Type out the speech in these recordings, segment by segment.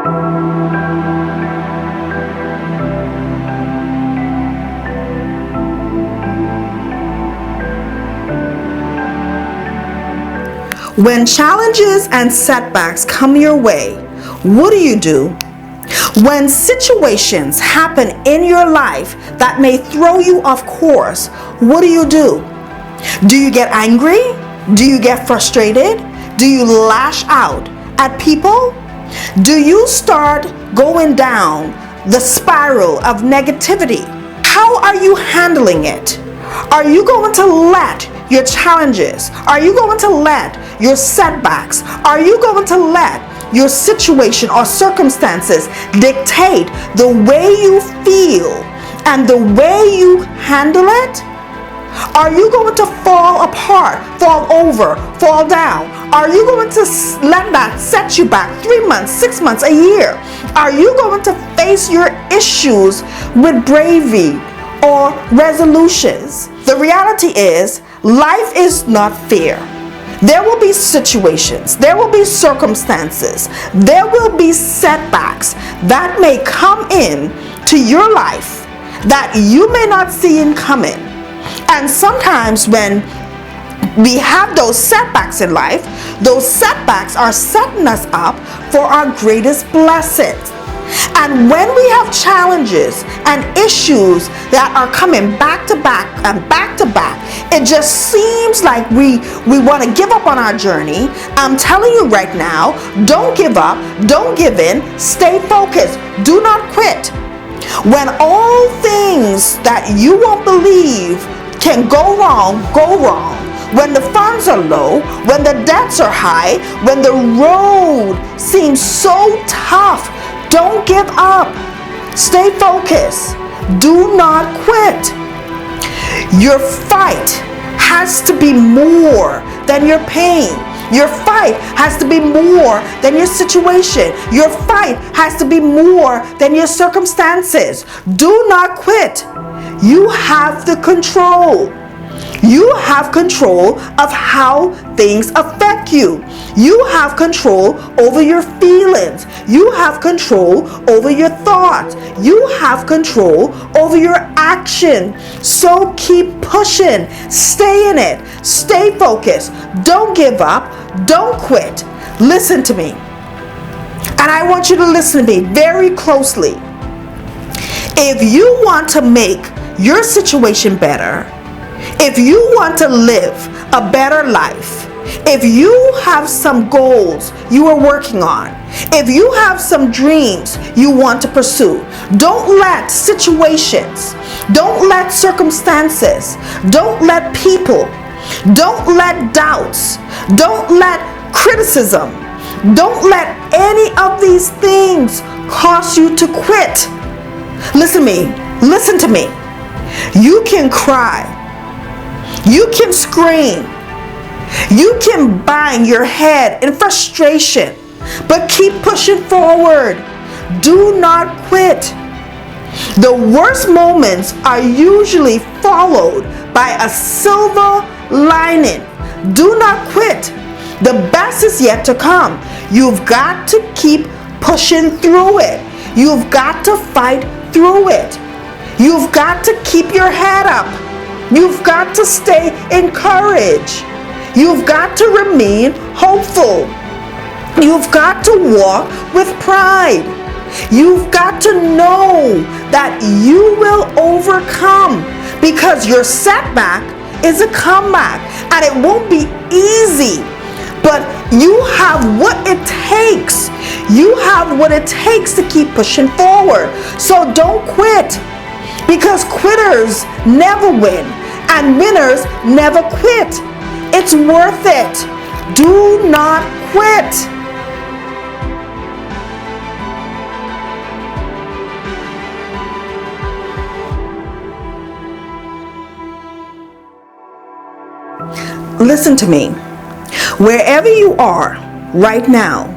When challenges and setbacks come your way, what do? When situations happen in your life that may throw you off course, what do? Do you get angry? Do you get frustrated? Do you lash out at people? Do you start going down the spiral of negativity? How are you handling it? Are you going to let your challenges, are you going to let your setbacks, are you going to let your situation or circumstances dictate the way you feel and the way you handle it? Are you going to fall apart, fall over, fall down? Are you going to let that set you back 3 months, 6 months, a year? Are you going to face your issues with bravery or resolutions? The reality is, life is not fair. There will be situations, there will be circumstances, there will be setbacks that may come in to your life that you may not see in coming. And sometimes when we have those setbacks in life, those setbacks are setting us up for our greatest blessings. And when we have challenges and issues that are coming back to back and back to back, it just seems like we want to give up on our journey. I'm telling you right now, don't give up, don't give in, stay focused, do not quit. When all things that you won't believe can go wrong, go wrong. When the funds are low, when the debts are high, when the road seems so tough, don't give up. Stay focused. Do not quit. Your fight has to be more than your pain. Your fight has to be more than your situation. Your fight has to be more than your circumstances. Do not quit. You have the control. You have control of how things affect you. You have control over your feelings. You have control over your thoughts. You have control over your action. So keep pushing. Stay in it. Stay focused. Don't give up. Don't quit. Listen to me. And I want you to listen to me very closely. If you want to make your situation better, if you want to live a better life, if you have some goals you are working on, if you have some dreams you want to pursue, don't let situations, don't let circumstances, don't let people, don't let doubts, don't let criticism, don't let any of these things cause you to quit. Listen to me. You can cry. You can scream. You can bang your head in frustration, but keep pushing forward. Do not quit. The worst moments are usually followed by a silver lining. Do not quit. The best is yet to come. You've got to keep pushing through it. You've got to fight through it. You've got to keep your head up. You've got to stay encouraged. You've got to remain hopeful. You've got to walk with pride. You've got to know that you will overcome, because your setback is a comeback, and it won't be easy, but you have what it takes. You have what it takes to keep pushing forward. So don't quit, because quitters never win and winners never quit. It's worth it. Do not quit. Listen to me. Wherever you are right now,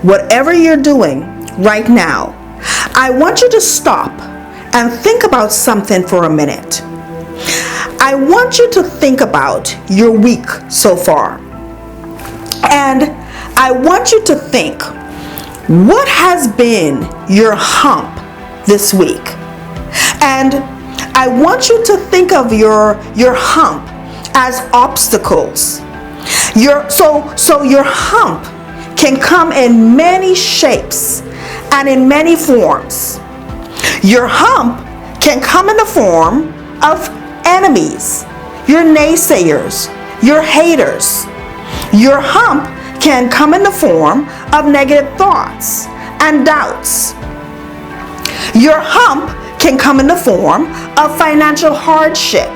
whatever you're doing right now, I want you to stop and think about something for a minute. I want you to think about your week so far. And I want you to think, What has been your hump this week? And I want you to think of your hump as obstacles. So your hump can come in many shapes and in many forms. Your hump can come in the form of enemies, your naysayers, your haters. Your hump can come in the form of negative thoughts and doubts. Your hump can come in the form of financial hardship.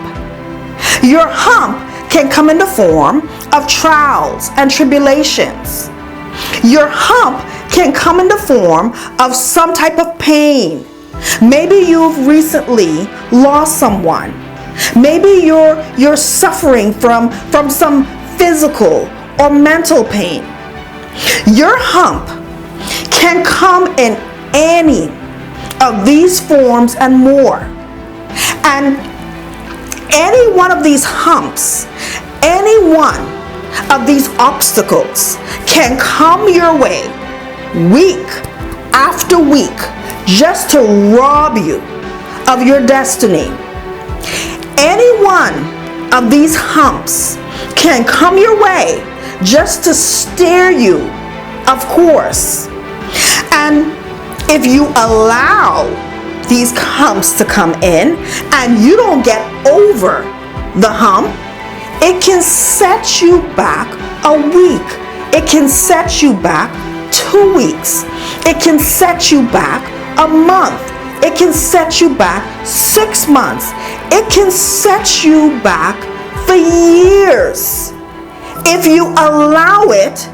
Your hump can come in the form of trials and tribulations. Your hump can come in the form of some type of pain. Maybe you've recently lost someone. Maybe you're suffering from some physical or mental pain. Your hump can come in any of these forms and more. And any one of these humps, any one of these obstacles can come your way week after week just to rob you of your destiny. Any one of these humps can come your way just to steer you, of course. And if you allow these humps to come in and you don't get over the hump, it can set you back a week. It can set you back 2 weeks. It can set you back a month. It can set you back 6 months. It can set you back for years. If you allow it,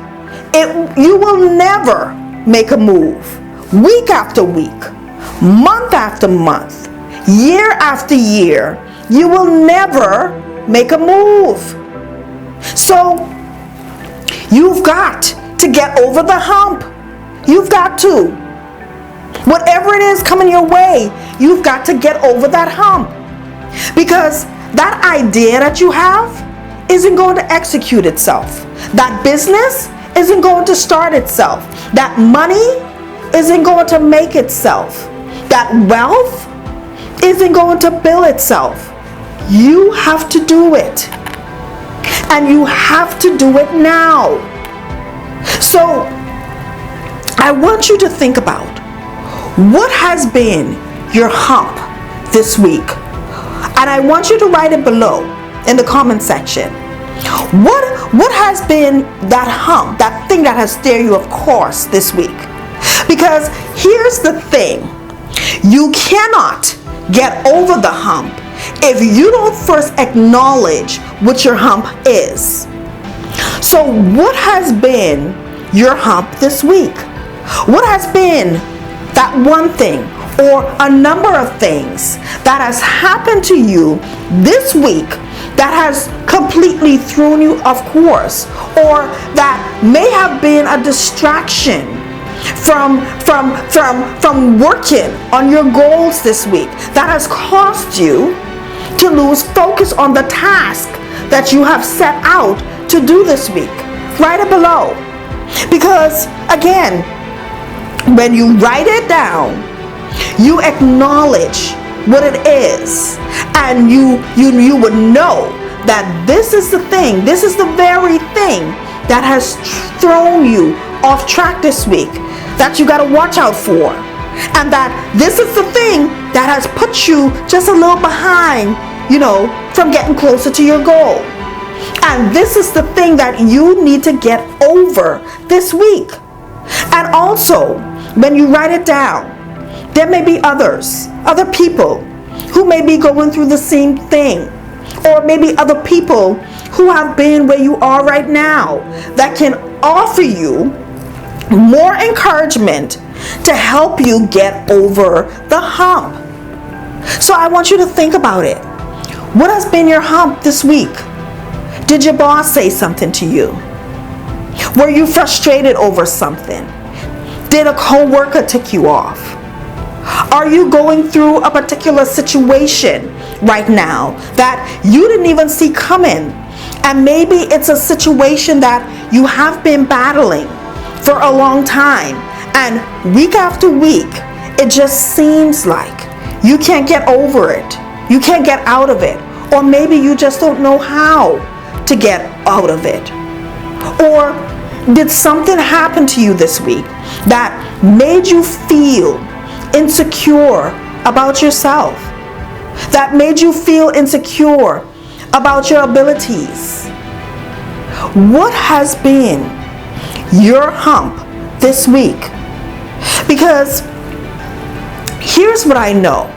you will never make a move. Week after week, month after month, year after year, you will never make a move. So you've got to get over the hump. You've got to. Whatever it is coming your way, you've got to get over that hump. Because that idea that you have isn't going to execute itself. That business isn't going to start itself. That money isn't going to make itself. That wealth isn't going to build itself. You have to do it. And you have to do it now. So I want you to think about what has been your hump this week. And I want you to write it below in the comment section. What has been that hump, that thing that has steered you of course this week? Because here's the thing. You cannot get over the hump if you don't first acknowledge what your hump is. So what has been your hump this week? What has been that one thing or a number of things that has happened to you this week that has completely thrown you off course, or that may have been a distraction from working on your goals this week, that has caused you to lose focus on the task that you have set out to do this week? Write it below. Because again, when you write it down, you acknowledge what it is, and you would know that this is the thing, this is the very thing that has thrown you off track this week, that you got to watch out for, and that this is the thing that has put you just a little behind, from getting closer to your goal. And this is the thing that you need to get over this week. And also, when you write it down, there may be other people who may be going through the same thing, or maybe other people who have been where you are right now that can offer you more encouragement to help you get over the hump. So I want you to think about it. What has been your hump this week? Did your boss say something to you? Were you frustrated over something? Did a coworker tick you off? Are you going through a particular situation right now that you didn't even see coming? And maybe it's a situation that you have been battling for a long time, And week after week, it just seems like you can't get over it. You can't get out of it. Or maybe you just don't know how to get out of it. Or did something happen to you this week that made you feel insecure about yourself? That made you feel insecure about your abilities? What has been your hump this week? Because here's what I know.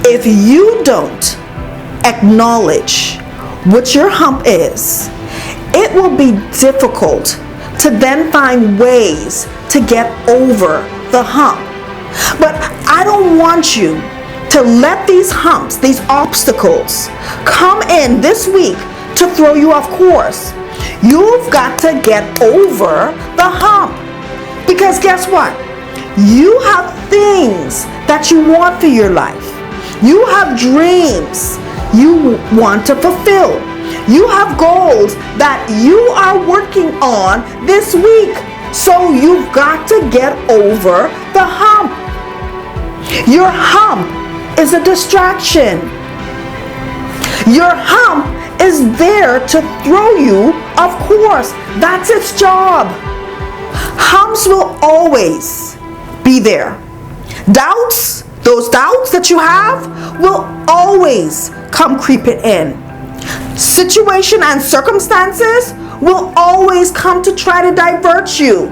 If you don't acknowledge what your hump is, it will be difficult to then find ways to get over the hump. But I don't want you to let these humps, these obstacles, come in this week to throw you off course. You've got to get over the hump. Because guess what? You have things that you want for your life. You have dreams you want to fulfill. You have goals that you are working on this week. So you've got to get over the hump. Your hump is a distraction. Your hump is there to throw you off course. That's its job. Humps will always be there. Doubts, those doubts that you have, will always come creeping in. Situation and circumstances will always come to try to divert you.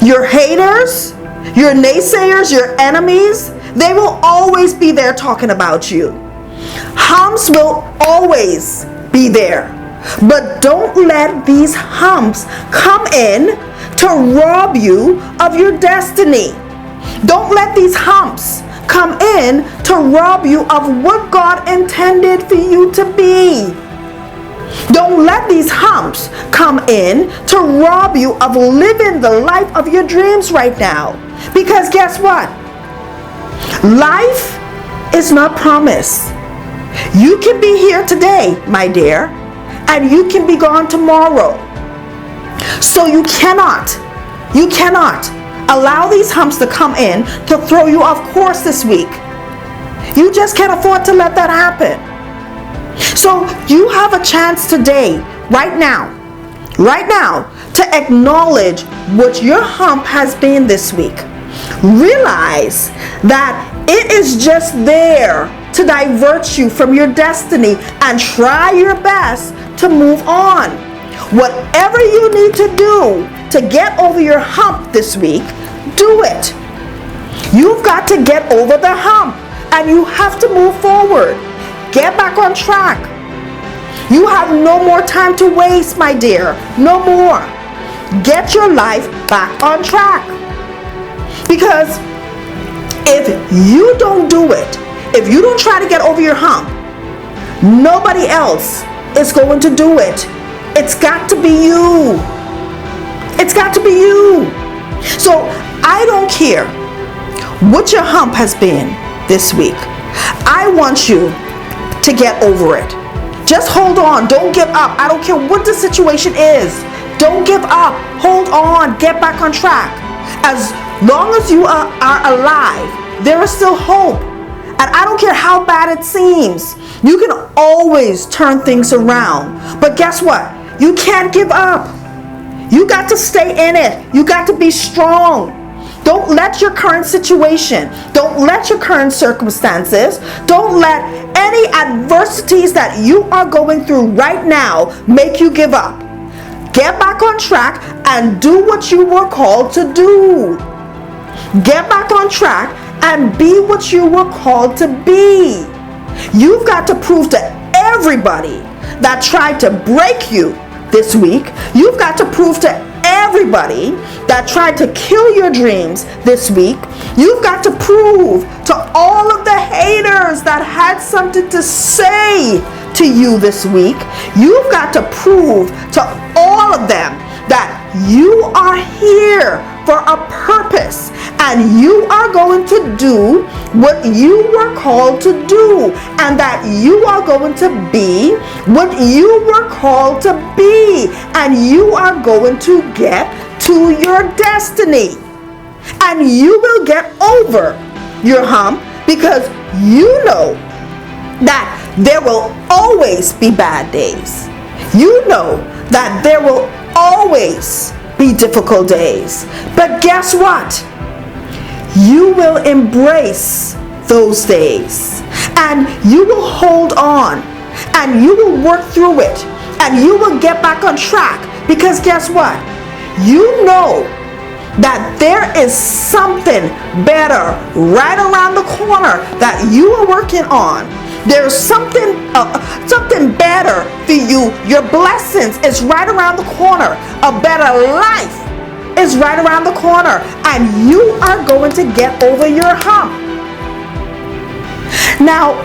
Your haters, your naysayers, your enemies, they will always be there talking about you. Humps will always be there. But don't let these humps come in to rob you of your destiny. Don't let these humps come in to rob you of what God intended for you to be. Don't let these humps come in to rob you of living the life of your dreams right now. Because guess what? Life is not promised. You can be here today, my dear, and you can be gone tomorrow. So you cannot allow these humps to come in to throw you off course this week. You just can't afford to let that happen. So you have a chance today, right now, to acknowledge what your hump has been this week. Realize that it is just there to divert you from your destiny, and try your best to move on. Whatever you need to do to get over your hump this week, do it. You've got to get over the hump, and you have to move forward. Get back on track. You have no more time to waste, my dear. No more. Get your life back on track. Because if you don't do it, if you don't try to get over your hump, nobody else is going to do it. It's got to be you. It's got to be you. So I don't care what your hump has been this week. I want you to get over it. Just hold on. Don't give up. I don't care what the situation is. Don't give up. Hold on. Get back on track. As long as you are alive, there is still hope. And I don't care how bad it seems. You can always turn things around. But guess what? You can't give up. You got to stay in it. You got to be strong. Don't let your current situation, don't let your current circumstances, don't let any adversities that you are going through right now make you give up. Get back on track and do what you were called to do. Get back on track and be what you were called to be. You've got to prove to everybody that tried to break you this week. You've got to prove to everybody that tried to kill your dreams this week. You've got to prove to all of the haters that had something to say to you this week. You've got to prove to all of them that you are here for a purpose, and you are going to do what you were called to do, and that you are going to be what you were called to be, and you are going to get to your destiny. And you will get over your hump because you know that there will always be bad days. You know that there will always be difficult days. But guess what? You will embrace those days and you will hold on and you will work through it and you will get back on track, because guess what? You know that there is something better right around the corner that you are working on. There's something better for you. Your blessings is right around the corner. A better life is right around the corner, and you are going to get over your hump. Now,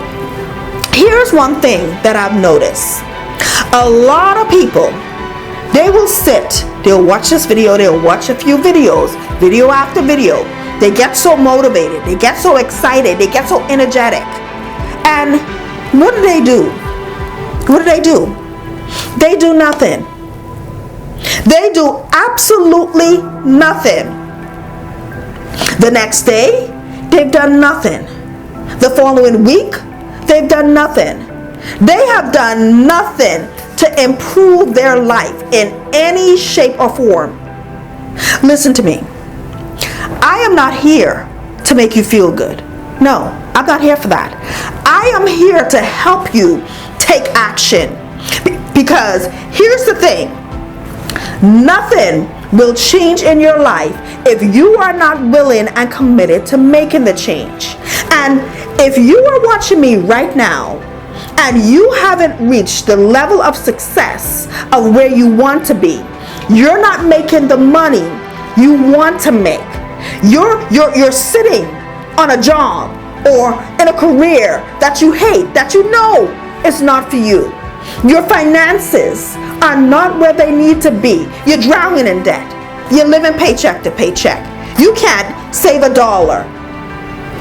here's one thing that I've noticed. A lot of people, they will sit, they'll watch this video, they'll watch a few videos, video after video. They get so motivated, they get so excited, they get so energetic. And what do? What do? They do nothing. They do absolutely nothing. The next day, they've done nothing. The following week, they've done nothing. They have done nothing to improve their life in any shape or form. Listen to me. I am not here to make you feel good. No, I'm not here for that. I am here to help you take action. Because here's the thing. Nothing will change in your life if you are not willing and committed to making the change. And if you are watching me right now and you haven't reached the level of success of where you want to be, you're not making the money you want to make. You're sitting on a job or in a career that you hate, that you know is not for you. Your finances are not where they need to be. You're drowning in debt. You're living paycheck to paycheck. You can't save $1.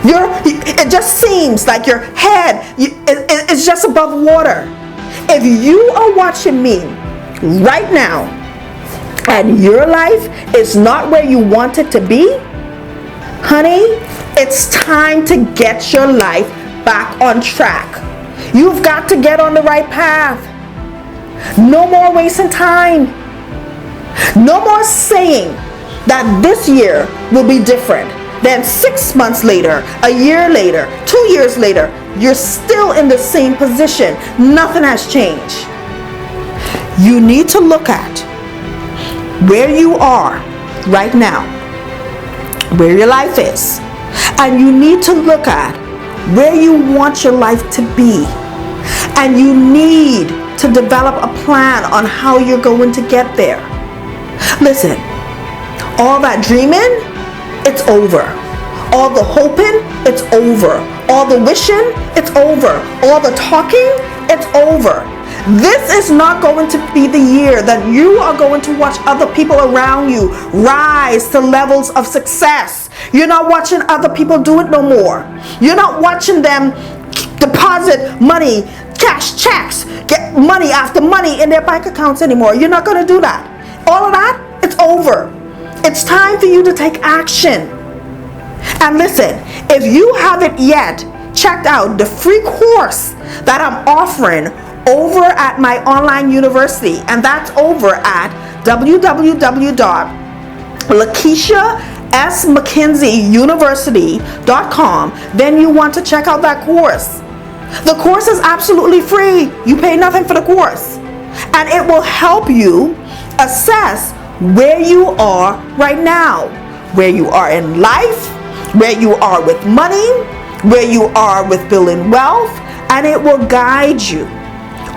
It just seems like your head is just above water. If you are watching me right now and your life is not where you want it to be, honey, it's time to get your life back on track. You've got to get on the right path. No more wasting time. No more saying that this year will be different. Then 6 months later, a year later, 2 years later, you're still in the same position. Nothing has changed. You need to look at where you are right now, where your life is, and you need to look at where you want your life to be. And you need to develop a plan on how you're going to get there. Listen, all that dreaming, it's over. All the hoping, it's over. All the wishing, it's over. All the talking, it's over. This is not going to be the year that you are going to watch other people around you rise to levels of success. You're not watching other people do it no more. You're not watching them deposit money, cash checks, get money after money in their bank accounts anymore. You're not going to do that. All of that, it's over. It's time for you to take action. And listen, if you haven't yet checked out the free course that I'm offering over at my online university, and that's over at www.LakeishaSMckenzie.com, then you want to check out that course. The course is absolutely free. You pay nothing for the course. And it will help you assess where you are right now, where you are in life, where you are with money, where you are with building wealth, and it will guide you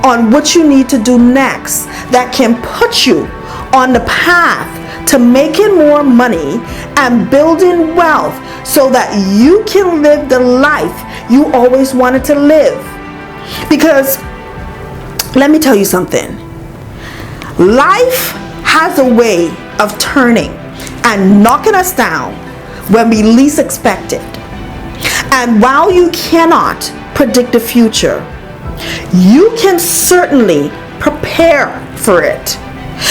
on what you need to do next that can put you on the path to making more money and building wealth so that you can live the life you always wanted to live. Because let me tell you something. Life has a way of turning and knocking us down when we least expect it. And while you cannot predict the future, you can certainly prepare for it.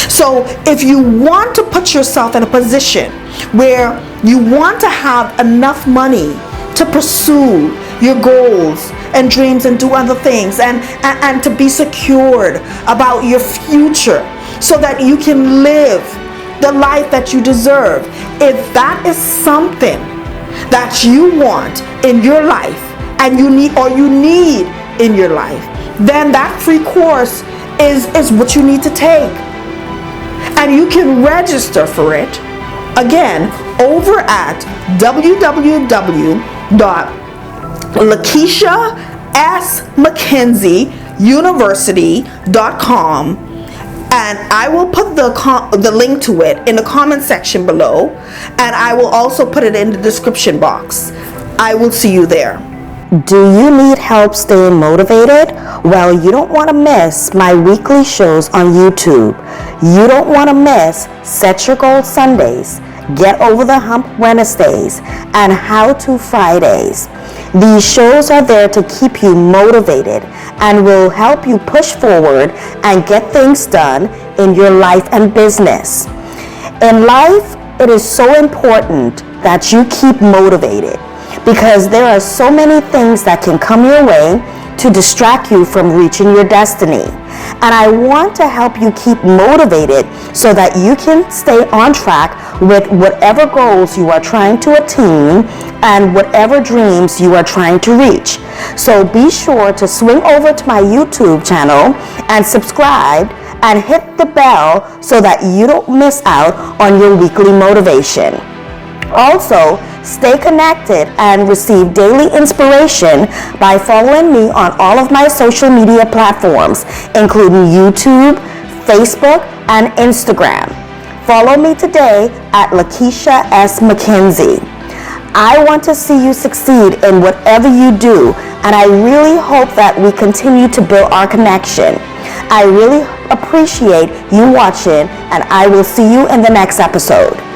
So if you want to put yourself in a position where you want to have enough money to pursue your goals and dreams and do other things, and to be secured about your future so that you can live the life that you deserve, if that is something that you want in your life and you need in your life, then that free course is what you need to take. And you can register for it again over at www.LakeishaSMckenzie.com, and I will put the link to it in the comment section below, and I will also put it in the description box. I will see you there. Do you need help staying motivated? Well, you don't want to miss my weekly shows on YouTube. You don't want to miss Set Your Goal Sundays, Get Over the Hump Wednesdays, and How to Fridays. These shows are there to keep you motivated and will help you push forward and get things done in your life and business. In life, it is so important that you keep motivated, because there are so many things that can come your way to distract you from reaching your destiny. And I want to help you keep motivated so that you can stay on track with whatever goals you are trying to attain and whatever dreams you are trying to reach. So be sure to swing over to my YouTube channel and subscribe and hit the bell so that you don't miss out on your weekly motivation. Also, stay connected and receive daily inspiration by following me on all of my social media platforms, including YouTube, Facebook, and Instagram. Follow me today at LakeishaSMckenzie. I want to see you succeed in whatever you do, and I really hope that we continue to build our connection. I really appreciate you watching, and I will see you in the next episode.